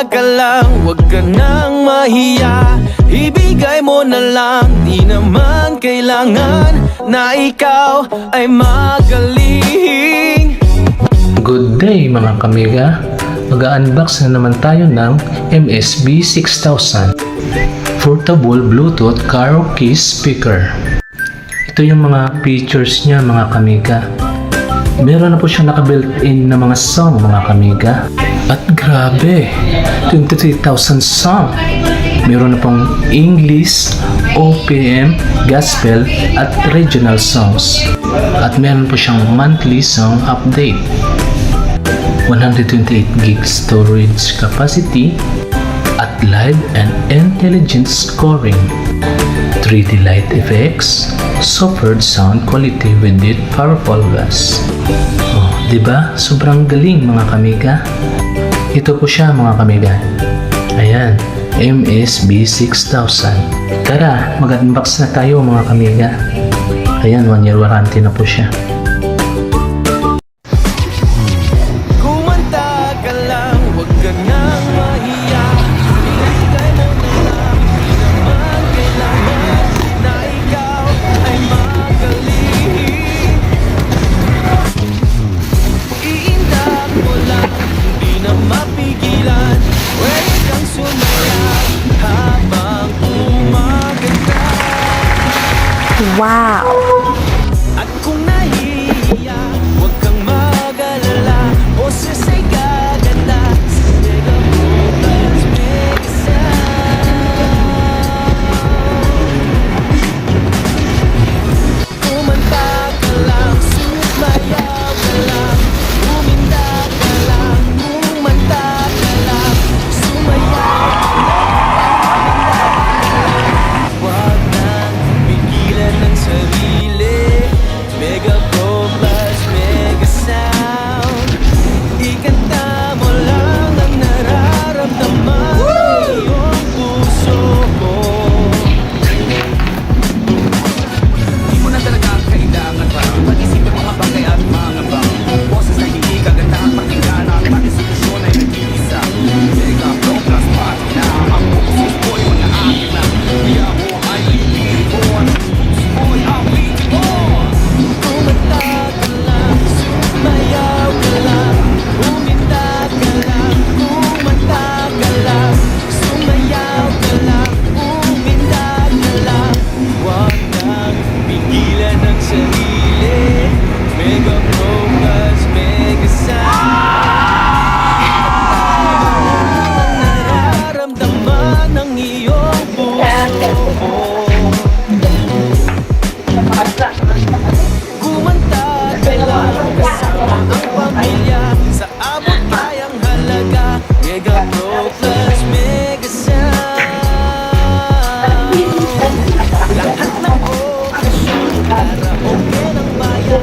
ka lang, wag ka nang mahiya. Ibigay mo na lang, di naman kailangan na ikaw ay magaling. Good day mga kamiga. Mag-unbox na naman tayo ng MSB 6000 Portable Bluetooth Karaoke Speaker. Ito yung mga features niya mga kamiga. Meron na po siyang naka-built-in na mga song mga kamiga. At grabe, 23,000 song. Meron na pong English, OPM, Gospel at regional songs. At meron po siyang monthly song update. 128 gig storage capacity at live and intelligent scoring, 3D light effects, superb sound quality with it powerful bass. Oh, diba? Sobrang galing mga kamiga. Ito po siya mga kamiga. Ayan, MSB 6000. Tara, mag-unbox na tayo mga kamiga. Ayan, 1 year warranty na po siya. Wow! At kung nahihiya, huwag kang mag-alala. Boses ay gaganda sa Mega Mobile Mega Sound. Kumanta ka lang, sumayaw ka lang, uminda ka lang, kumanta ka lang, sumayaw ka lang. Huwag nang pigilan ng sarili. Mega Pro Plus Mega Sound. Ikanta mo lang ang nararamdaman ng iyong puso mo. Di mo na talaga kailangan pa pag-isipin mga bagay at mga bang boses na hindi kaganda ang pakinggan at pati solusyon ay nag-iisa. Mega Pro Plus Party na ang boses ko'y mga akin na kaya mo ay lipitin mo at ko'y awitin mo. Kumanta ka lang, sumayaw ka lang, uminda ka lang, kumanta ka lang, sumayaw ka lang, uminda ka lang. Huwag nang pigilan ng sarili. Mega Pro Plus Mega Sound. Ang nararamdaman ng iyong puso mo. Kumanta ka lang, kasama ang pamilya, sa abot kayang halaga. Mega Pro Plus Mega Sound. Lahat ng okasyon, karaoke ng bayan.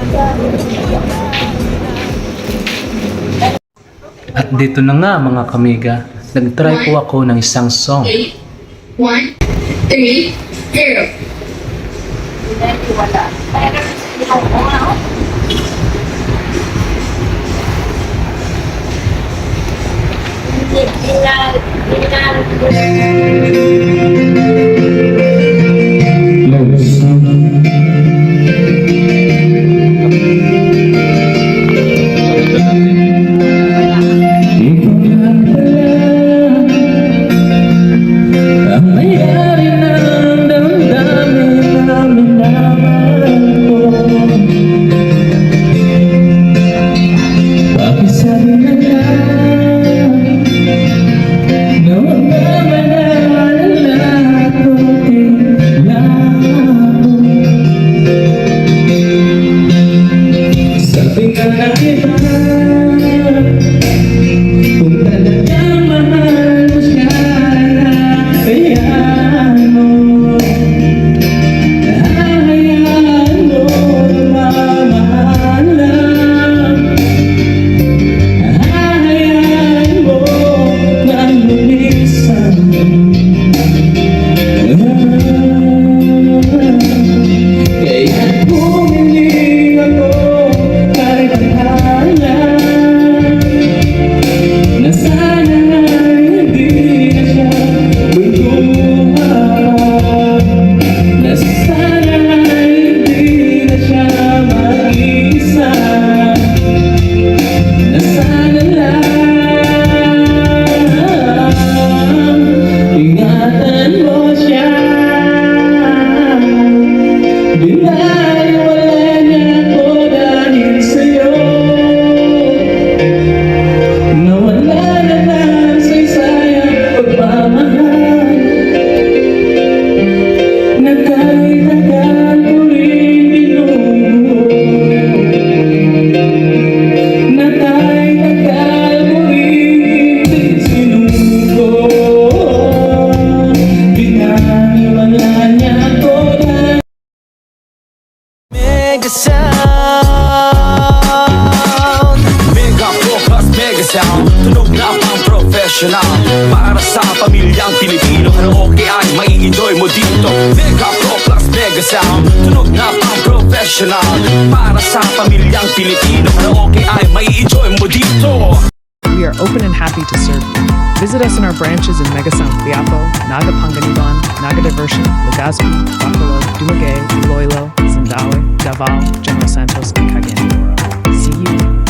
At dito na nga mga kamiga, nag-try po ako ng isang song. 1, 3, 0. No, no, no, no. Mega Sound, tunog na pang professional. Para sa pamilyang Pilipino, karaoke ay mai-enjoy mo dito. Mega Pro Plus Mega Sound, tunog na pang professional. Para sa pamilyang Pilipino, karaoke ay mai-enjoy mo dito. We are open and happy to serve you. Visit us in our branches in Megasound Quiapo, Naga Panganiban, Naga Diversion, Legazpi, Bacolod, Dumaguete, Iloilo, Zindawe, Davao, General Santos, and Cagayan de Oro. See you